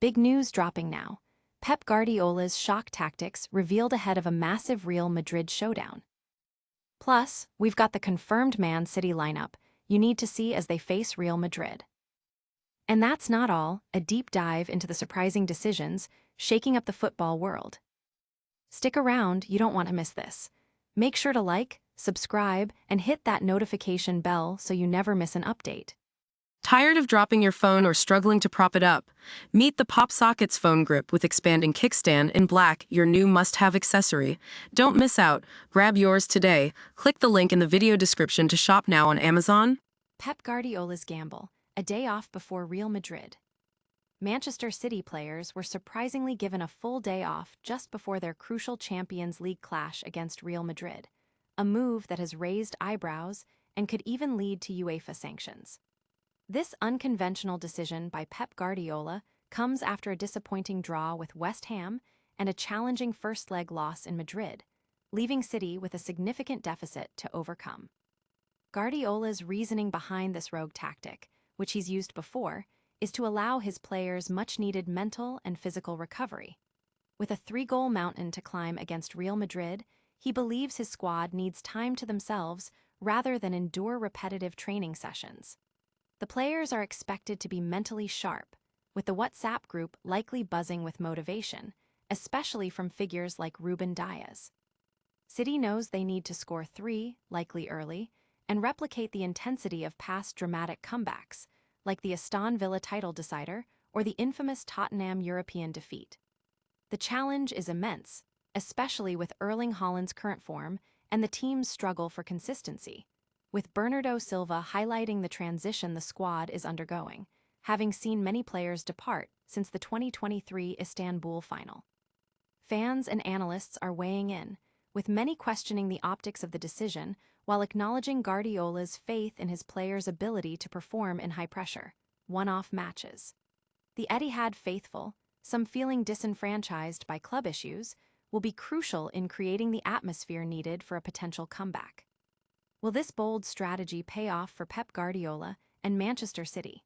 Big news dropping now. Pep Guardiola's shock tactics revealed ahead of a massive Real Madrid showdown. Plus, we've got the confirmed Man City lineup you need to see as they face Real Madrid. And that's not all, a deep dive into the surprising decisions shaking up the football world. Stick around, you don't want to miss this. Make sure to like, subscribe, and hit that notification bell so you never miss an update. Tired of dropping your phone or struggling to prop it up? Meet the Pop Sockets phone grip with expanding kickstand in black, your new must-have accessory. Don't miss out. Grab yours today. Click the link in the video description to shop now on Amazon. Pep Guardiola's gamble, a day off before Real Madrid. Manchester City players were surprisingly given a full day off just before their crucial Champions League clash against Real Madrid, a move that has raised eyebrows and could even lead to UEFA sanctions. This unconventional decision by Pep Guardiola comes after a disappointing draw with West Ham and a challenging first-leg loss in Madrid, leaving City with a significant deficit to overcome. Guardiola's reasoning behind this rogue tactic, which he's used before, is to allow his players much-needed mental and physical recovery. With a 3-goal mountain to climb against Real Madrid, he believes his squad needs time to themselves rather than endure repetitive training sessions. The players are expected to be mentally sharp, with the WhatsApp group likely buzzing with motivation, especially from figures like Ruben Dias. City knows they need to score 3, likely early, and replicate the intensity of past dramatic comebacks, like the Aston Villa title decider or the infamous Tottenham European defeat. The challenge is immense, especially with Erling Haaland's current form and the team's struggle for consistency, with Bernardo Silva highlighting the transition the squad is undergoing, having seen many players depart since the 2023 Istanbul final. Fans and analysts are weighing in, with many questioning the optics of the decision while acknowledging Guardiola's faith in his players' ability to perform in high-pressure, one-off matches. The Etihad faithful, some feeling disenfranchised by club issues, will be crucial in creating the atmosphere needed for a potential comeback. Will this bold strategy pay off for Pep Guardiola and Manchester City?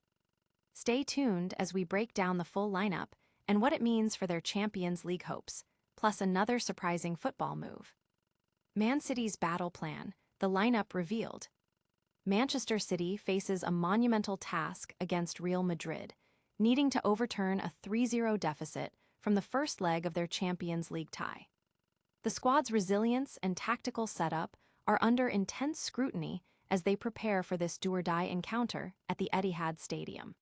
Stay tuned as we break down the full lineup and what it means for their Champions League hopes, plus another surprising football move. Man City's battle plan, the lineup revealed. Manchester City faces a monumental task against Real Madrid, needing to overturn a 3-0 deficit from the first leg of their Champions League tie. The squad's resilience and tactical setup are under intense scrutiny as they prepare for this do-or-die encounter at the Etihad Stadium.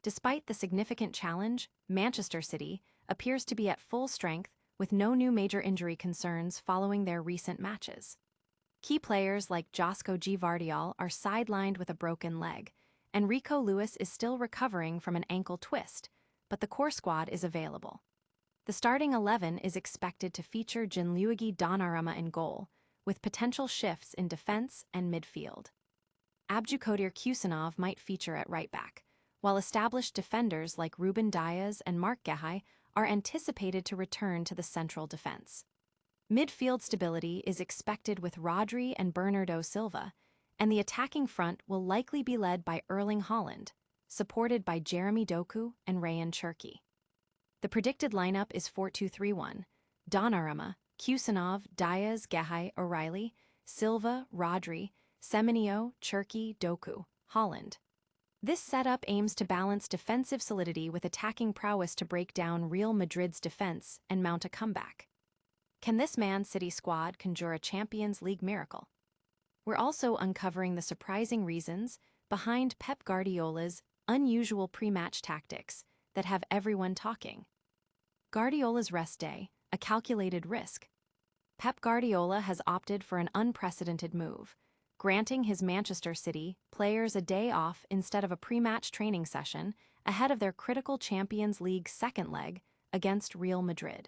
Despite the significant challenge, Manchester City appears to be at full strength with no new major injury concerns following their recent matches. Key players like Josko Gvardiol are sidelined with a broken leg, and Rico Lewis is still recovering from an ankle twist, but the core squad is available. The starting 11 is expected to feature Gianluigi Donnarumma in goal, with potential shifts in defense and midfield. Abdulkadir Kusanov might feature at right back, while established defenders like Ruben Dias and Marc Guéhi are anticipated to return to the central defense. Midfield stability is expected with Rodri and Bernardo Silva, and the attacking front will likely be led by Erling Haaland, supported by Jeremy Doku and Ryan Cherki. The predicted lineup is 4-2-3-1, Donnarumma, Kusanov, Dias, Guéhi, O'Reilly, Silva, Rodri, Semenyo, Cherki, Doku, Haaland. This setup aims to balance defensive solidity with attacking prowess to break down Real Madrid's defense and mount a comeback. Can this Man City squad conjure a Champions League miracle? We're also uncovering the surprising reasons behind Pep Guardiola's unusual pre-match tactics that have everyone talking. Guardiola's rest day, a calculated risk. Pep Guardiola has opted for an unprecedented move, granting his Manchester City players a day off instead of a pre-match training session ahead of their critical Champions League second leg against Real Madrid.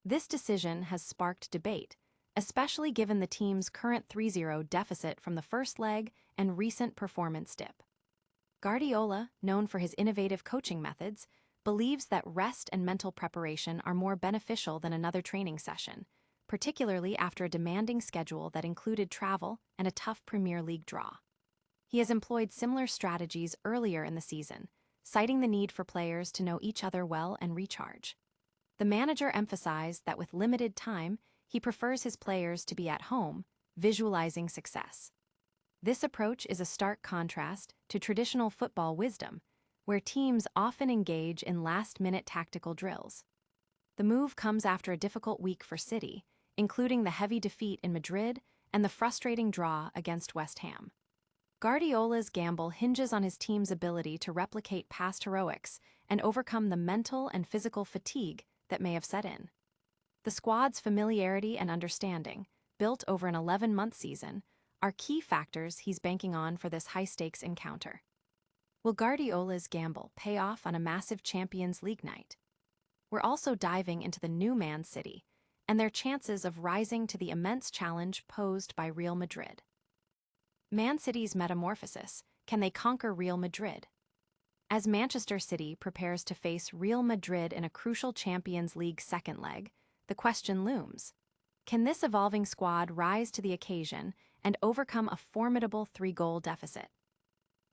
This decision has sparked debate, especially given the team's current 3-0 deficit from the first leg and recent performance dip. Guardiola, known for his innovative coaching methods, believes that rest and mental preparation are more beneficial than another training session, particularly after a demanding schedule that included travel and a tough Premier League draw. He has employed similar strategies earlier in the season, citing the need for players to know each other well and recharge. The manager emphasized that with limited time, he prefers his players to be at home, visualizing success. This approach is a stark contrast to traditional football wisdom, where teams often engage in last-minute tactical drills. The move comes after a difficult week for City, including the heavy defeat in Madrid and the frustrating draw against West Ham. Guardiola's gamble hinges on his team's ability to replicate past heroics and overcome the mental and physical fatigue that may have set in. The squad's familiarity and understanding, built over an 11-month season, are key factors he's banking on for this high-stakes encounter. Will Guardiola's gamble pay off on a massive Champions League night? We're also diving into the new Man City and their chances of rising to the immense challenge posed by Real Madrid. Man City's metamorphosis, can they conquer Real Madrid? As Manchester City prepares to face Real Madrid in a crucial Champions League second leg, the question looms. Can this evolving squad rise to the occasion and overcome a formidable 3-goal deficit?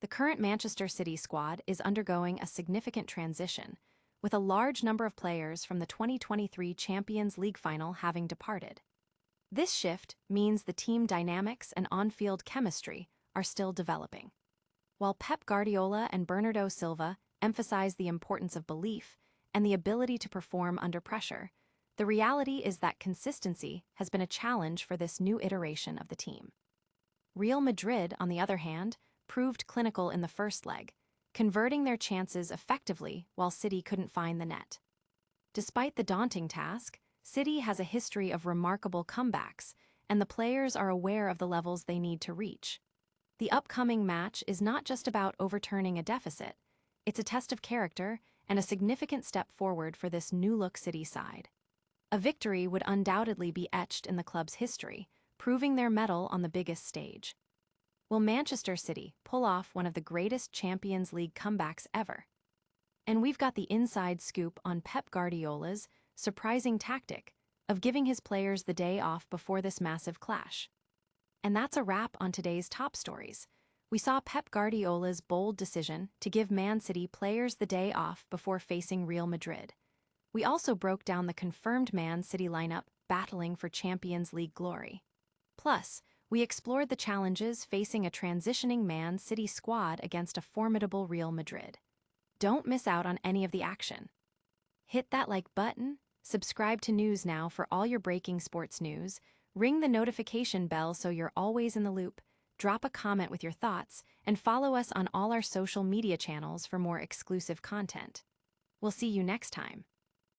The current Manchester City squad is undergoing a significant transition, with a large number of players from the 2023 Champions League final having departed. This shift means the team dynamics and on-field chemistry are still developing. While Pep Guardiola and Bernardo Silva emphasize the importance of belief and the ability to perform under pressure, the reality is that consistency has been a challenge for this new iteration of the team. Real Madrid, on the other hand, proved clinical in the first leg, converting their chances effectively while City couldn't find the net. Despite the daunting task, City has a history of remarkable comebacks, and the players are aware of the levels they need to reach. The upcoming match is not just about overturning a deficit, it's a test of character and a significant step forward for this new-look City side. A victory would undoubtedly be etched in the club's history, proving their mettle on the biggest stage. Will Manchester City pull off one of the greatest Champions League comebacks ever? And we've got the inside scoop on Pep Guardiola's surprising tactic of giving his players the day off before this massive clash. And that's a wrap on today's top stories. We saw Pep Guardiola's bold decision to give Man City players the day off before facing Real Madrid. We also broke down the confirmed Man City lineup battling for Champions League glory. Plus, we explored the challenges facing a transitioning Man City squad against a formidable Real Madrid. Don't miss out on any of the action. Hit that like button, subscribe to News Now for all your breaking sports news, ring the notification bell so you're always in the loop, drop a comment with your thoughts, and follow us on all our social media channels for more exclusive content. We'll see you next time.